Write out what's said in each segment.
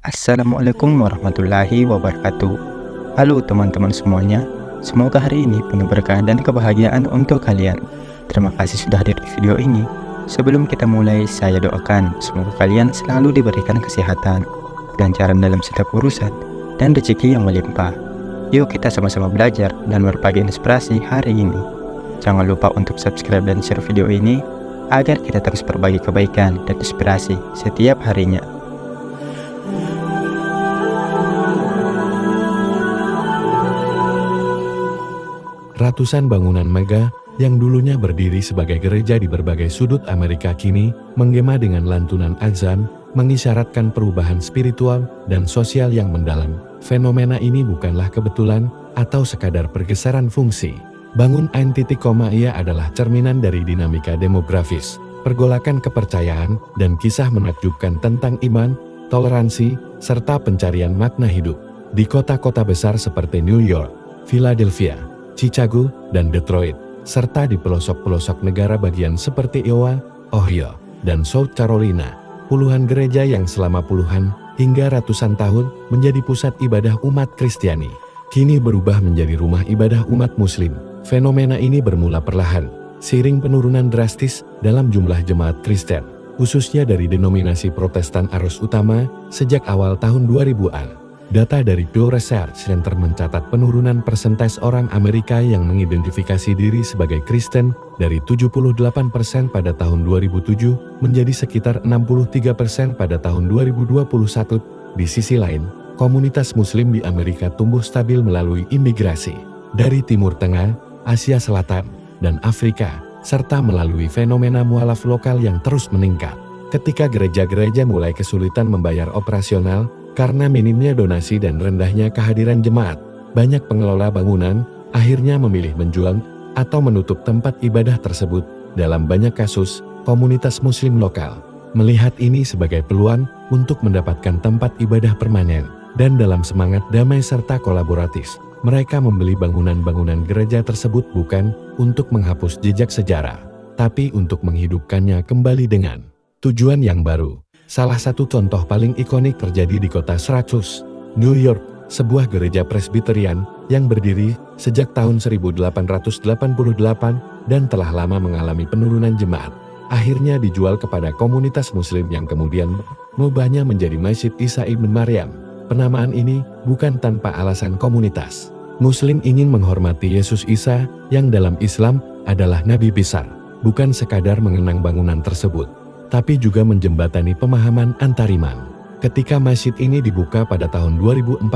Assalamualaikum warahmatullahi wabarakatuh. Halo teman-teman semuanya, semoga hari ini penuh berkah dan kebahagiaan untuk kalian. Terima kasih sudah hadir di video ini. Sebelum kita mulai, saya doakan semoga kalian selalu diberikan kesehatan, kelancaran dalam setiap urusan, dan rezeki yang melimpah. Yuk kita sama-sama belajar dan berbagi inspirasi hari ini. Jangan lupa untuk subscribe dan share video ini agar kita terus berbagi kebaikan dan inspirasi setiap harinya. Ratusan bangunan megah yang dulunya berdiri sebagai gereja di berbagai sudut Amerika kini menggema dengan lantunan azan, mengisyaratkan perubahan spiritual dan sosial yang mendalam. Fenomena ini bukanlah kebetulan atau sekadar pergeseran fungsi. Bangun Ia adalah cerminan dari dinamika demografis, pergolakan kepercayaan, dan kisah menakjubkan tentang iman, toleransi, serta pencarian makna hidup. Di kota-kota besar seperti New York, Philadelphia, Chicago, dan Detroit, serta di pelosok-pelosok negara bagian seperti Iowa, Ohio, dan South Carolina, puluhan gereja yang selama puluhan hingga ratusan tahun menjadi pusat ibadah umat Kristiani, kini berubah menjadi rumah ibadah umat Muslim. Fenomena ini bermula perlahan, seiring penurunan drastis dalam jumlah jemaat Kristen, khususnya dari denominasi Protestan arus utama sejak awal tahun 2000-an. Data dari Pew Research Center mencatat penurunan persentase orang Amerika yang mengidentifikasi diri sebagai Kristen dari 78% pada tahun 2007 menjadi sekitar 63% pada tahun 2021. Di sisi lain, komunitas Muslim di Amerika tumbuh stabil melalui imigrasi dari Timur Tengah, Asia Selatan, dan Afrika, serta melalui fenomena mualaf lokal yang terus meningkat. Ketika gereja-gereja mulai kesulitan membayar operasional, karena minimnya donasi dan rendahnya kehadiran jemaat, banyak pengelola bangunan akhirnya memilih menjual atau menutup tempat ibadah tersebut. Dalam banyak kasus, komunitas Muslim lokal melihat ini sebagai peluang untuk mendapatkan tempat ibadah permanen, dan dalam semangat damai serta kolaboratif, mereka membeli bangunan-bangunan gereja tersebut bukan untuk menghapus jejak sejarah, tapi untuk menghidupkannya kembali dengan tujuan yang baru. Salah satu contoh paling ikonik terjadi di kota Syracuse, New York, sebuah gereja Presbyterian yang berdiri sejak tahun 1888 dan telah lama mengalami penurunan jemaat. Akhirnya dijual kepada komunitas Muslim yang kemudian mengubahnya menjadi Masjid Isa Ibn Maryam. Penamaan ini bukan tanpa alasan komunitas Muslim ingin menghormati Yesus Isa yang dalam Islam adalah Nabi besar, bukan sekadar mengenang bangunan tersebut, tapi juga menjembatani pemahaman antariman. Ketika masjid ini dibuka pada tahun 2014,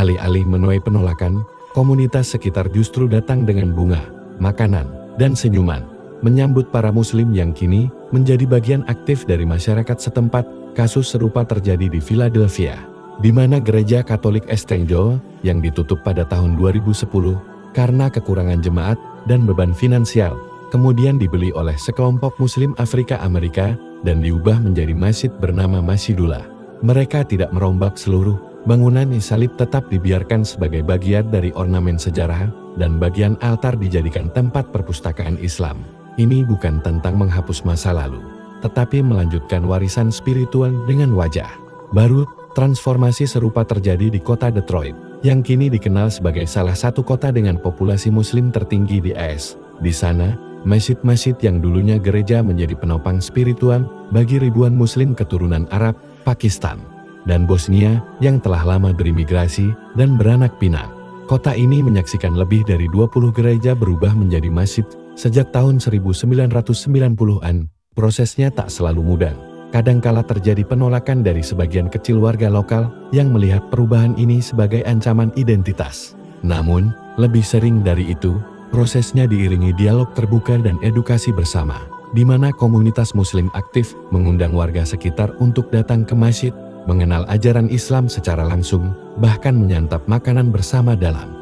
alih-alih menuai penolakan, komunitas sekitar justru datang dengan bunga, makanan, dan senyuman, menyambut para Muslim yang kini menjadi bagian aktif dari masyarakat setempat. Kasus serupa terjadi di Philadelphia, di mana gereja Katolik Estrangel yang ditutup pada tahun 2010 karena kekurangan jemaat dan beban finansial, kemudian dibeli oleh sekelompok Muslim Afrika Amerika dan diubah menjadi masjid bernama Masjidullah. Mereka tidak merombak seluruh bangunan. Salib tetap dibiarkan sebagai bagian dari ornamen sejarah, dan bagian altar dijadikan tempat perpustakaan Islam. Ini bukan tentang menghapus masa lalu, tetapi melanjutkan warisan spiritual dengan wajah baru. Transformasi serupa terjadi di kota Detroit, yang kini dikenal sebagai salah satu kota dengan populasi Muslim tertinggi di AS. Di sana, masjid-masjid yang dulunya gereja menjadi penopang spiritual bagi ribuan Muslim keturunan Arab, Pakistan, dan Bosnia yang telah lama berimigrasi dan beranak pinak. Kota ini menyaksikan lebih dari 20 gereja berubah menjadi masjid sejak tahun 1990-an. Prosesnya tak selalu mudah. Kadangkala terjadi penolakan dari sebagian kecil warga lokal yang melihat perubahan ini sebagai ancaman identitas. Namun, lebih sering dari itu, prosesnya diiringi dialog terbuka dan edukasi bersama, di mana komunitas Muslim aktif mengundang warga sekitar untuk datang ke masjid, mengenal ajaran Islam secara langsung, bahkan menyantap makanan bersama dalam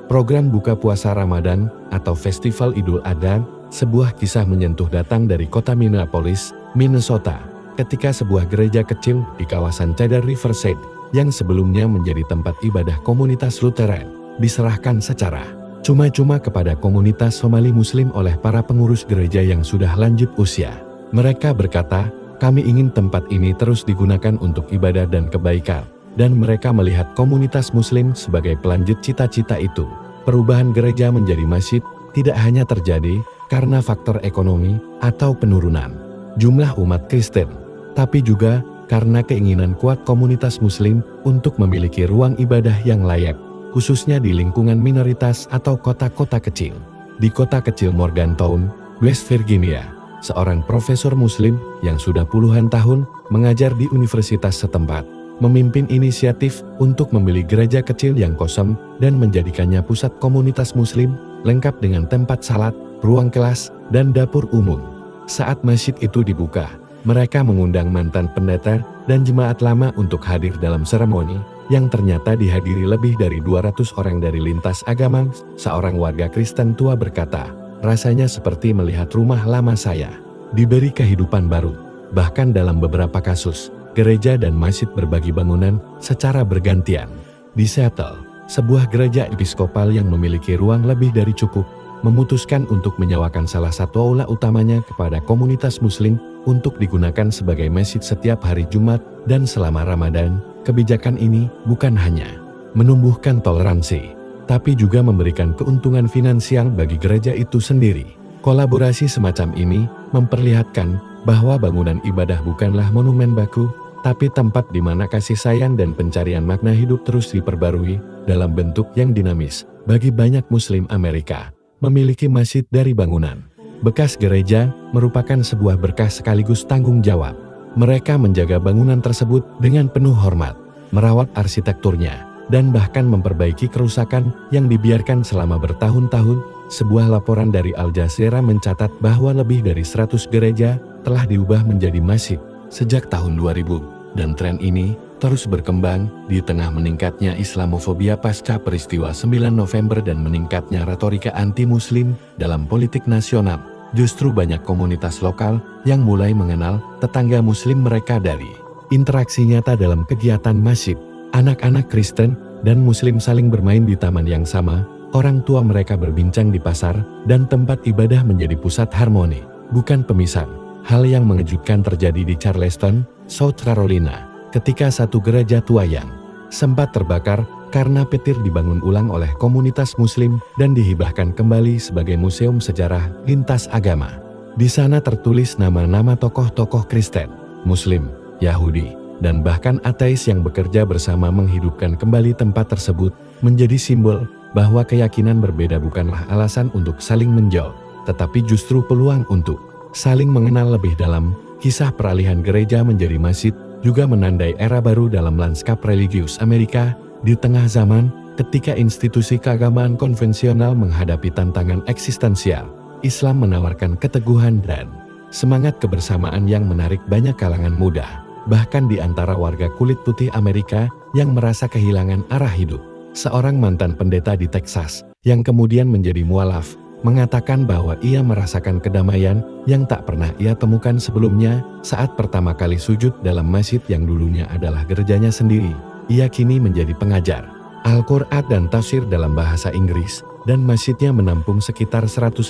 program buka puasa Ramadan atau Festival Idul Adha. Sebuah kisah menyentuh datang dari kota Minneapolis, Minnesota, ketika sebuah gereja kecil di kawasan Cedar Riverside, yang sebelumnya menjadi tempat ibadah komunitas Lutheran, diserahkan secara cuma-cuma kepada komunitas Somali Muslim oleh para pengurus gereja yang sudah lanjut usia. Mereka berkata, Kami ingin tempat ini terus digunakan untuk ibadah dan kebaikan. Dan mereka melihat komunitas muslim sebagai pelanjut cita-cita itu. Perubahan gereja menjadi masjid tidak hanya terjadi karena faktor ekonomi atau penurunan jumlah umat Kristen, tapi juga karena keinginan kuat komunitas muslim untuk memiliki ruang ibadah yang layak, khususnya di lingkungan minoritas atau kota-kota kecil. Di kota kecil Morgantown, West Virginia, seorang profesor muslim yang sudah puluhan tahun mengajar di universitas setempat, memimpin inisiatif untuk membeli gereja kecil yang kosong dan menjadikannya pusat komunitas muslim, lengkap dengan tempat salat, ruang kelas, dan dapur umum. Saat masjid itu dibuka, mereka mengundang mantan pendeta dan jemaat lama untuk hadir dalam seremoni, yang ternyata dihadiri lebih dari 200 orang dari lintas agama. Seorang warga Kristen tua berkata, "Rasanya seperti melihat rumah lama saya diberi kehidupan baru." Bahkan dalam beberapa kasus, gereja dan masjid berbagi bangunan secara bergantian. Di Seattle, sebuah gereja episkopal yang memiliki ruang lebih dari cukup, memutuskan untuk menyewakan salah satu aula utamanya kepada komunitas muslim untuk digunakan sebagai masjid setiap hari Jumat dan selama Ramadan. Kebijakan ini bukan hanya menumbuhkan toleransi, tapi juga memberikan keuntungan finansial bagi gereja itu sendiri. Kolaborasi semacam ini memperlihatkan bahwa bangunan ibadah bukanlah monumen baku, tapi tempat di mana kasih sayang dan pencarian makna hidup terus diperbarui dalam bentuk yang dinamis. Bagi banyak Muslim Amerika, memiliki masjid dari bangunan bekas gereja merupakan sebuah berkah sekaligus tanggung jawab. Mereka menjaga bangunan tersebut dengan penuh hormat, merawat arsitekturnya, dan bahkan memperbaiki kerusakan yang dibiarkan selama bertahun-tahun. Sebuah laporan dari Al Jazeera mencatat bahwa lebih dari 100 gereja telah diubah menjadi masjid sejak tahun 2000, dan tren ini terus berkembang di tengah meningkatnya Islamofobia pasca peristiwa 9 November dan meningkatnya retorika anti-muslim dalam politik nasional. Justru banyak komunitas lokal yang mulai mengenal tetangga muslim mereka dari interaksi nyata dalam kegiatan masjid. Anak-anak Kristen dan muslim saling bermain di taman yang sama, orang tua mereka berbincang di pasar, dan tempat ibadah menjadi pusat harmoni, bukan pemisah. Hal yang mengejutkan terjadi di Charleston, South Carolina, ketika satu gereja tua yang sempat terbakar karena petir dibangun ulang oleh komunitas muslim dan dihibahkan kembali sebagai museum sejarah lintas agama. Di sana tertulis nama-nama tokoh-tokoh Kristen, Muslim, Yahudi, dan bahkan ateis yang bekerja bersama menghidupkan kembali tempat tersebut, menjadi simbol bahwa keyakinan berbeda bukanlah alasan untuk saling menjauh, tetapi justru peluang untuk saling mengenal lebih dalam. Kisah peralihan gereja menjadi masjid juga menandai era baru dalam lanskap religius Amerika. Di tengah zaman ketika institusi keagamaan konvensional menghadapi tantangan eksistensial, Islam menawarkan keteguhan dan semangat kebersamaan yang menarik banyak kalangan muda, bahkan di antara warga kulit putih Amerika yang merasa kehilangan arah hidup. Seorang mantan pendeta di Texas, yang kemudian menjadi mualaf, mengatakan bahwa ia merasakan kedamaian yang tak pernah ia temukan sebelumnya saat pertama kali sujud dalam masjid yang dulunya adalah gerejanya sendiri. Ia kini menjadi pengajar Al-Quran dan tafsir dalam bahasa Inggris, dan masjidnya menampung sekitar 150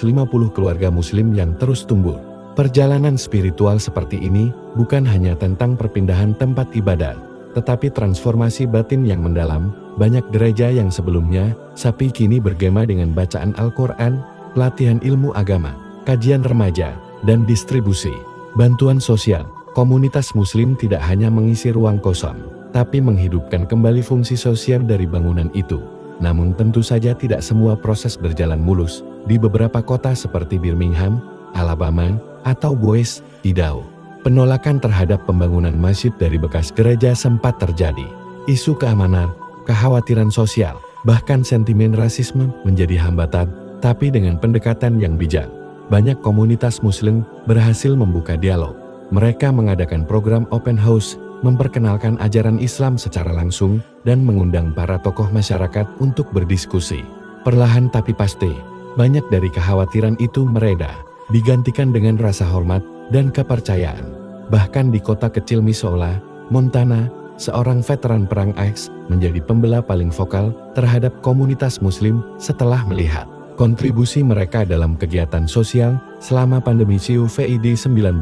keluarga muslim yang terus tumbuh. Perjalanan spiritual seperti ini bukan hanya tentang perpindahan tempat ibadat, tetapi transformasi batin yang mendalam. Banyak gereja yang sebelumnya sepi kini bergema dengan bacaan Al-Quran, pelatihan ilmu agama, kajian remaja, dan distribusi bantuan sosial. Komunitas muslim tidak hanya mengisi ruang kosong, tapi menghidupkan kembali fungsi sosial dari bangunan itu. Namun tentu saja tidak semua proses berjalan mulus. Di beberapa kota seperti Birmingham, Alabama, atau Boise, Idaho, penolakan terhadap pembangunan masjid dari bekas gereja sempat terjadi. Isu keamanan, kekhawatiran sosial, bahkan sentimen rasisme menjadi hambatan, tapi dengan pendekatan yang bijak, banyak komunitas muslim berhasil membuka dialog. Mereka mengadakan program open house, memperkenalkan ajaran Islam secara langsung, dan mengundang para tokoh masyarakat untuk berdiskusi. Perlahan tapi pasti, banyak dari kekhawatiran itu mereda, digantikan dengan rasa hormat dan kepercayaan. Bahkan di kota kecil Missoula, Montana, seorang veteran perang X menjadi pembela paling vokal terhadap komunitas muslim setelah melihat kontribusi mereka dalam kegiatan sosial selama pandemi COVID-19.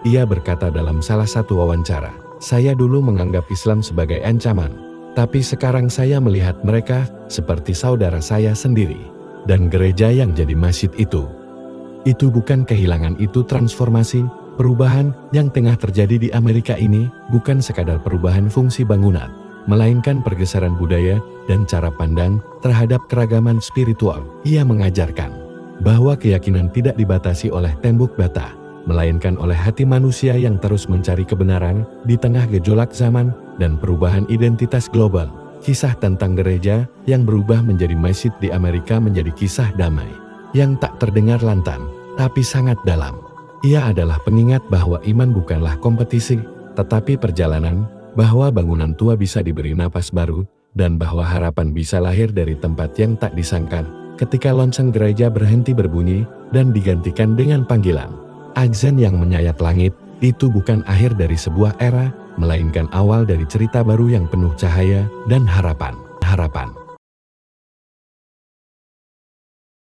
Ia berkata dalam salah satu wawancara, "Saya dulu menganggap Islam sebagai ancaman, tapi sekarang saya melihat mereka seperti saudara saya sendiri. Dan gereja yang jadi masjid itu bukan kehilangan, itu transformasi, perubahan yang tengah terjadi di Amerika ini bukan sekadar perubahan fungsi bangunan, melainkan pergeseran budaya dan cara pandang terhadap keragaman spiritual." Ia mengajarkan bahwa keyakinan tidak dibatasi oleh tembok bata, melainkan oleh hati manusia yang terus mencari kebenaran di tengah gejolak zaman dan perubahan identitas global. Kisah tentang gereja yang berubah menjadi masjid di Amerika menjadi kisah damai yang tak terdengar lantang, tapi sangat dalam. Ia adalah pengingat bahwa iman bukanlah kompetisi, tetapi perjalanan, bahwa bangunan tua bisa diberi napas baru, dan bahwa harapan bisa lahir dari tempat yang tak disangka. Ketika lonceng gereja berhenti berbunyi dan digantikan dengan panggilan azan yang menyayat langit, itu bukan akhir dari sebuah era, melainkan awal dari cerita baru yang penuh cahaya dan harapan.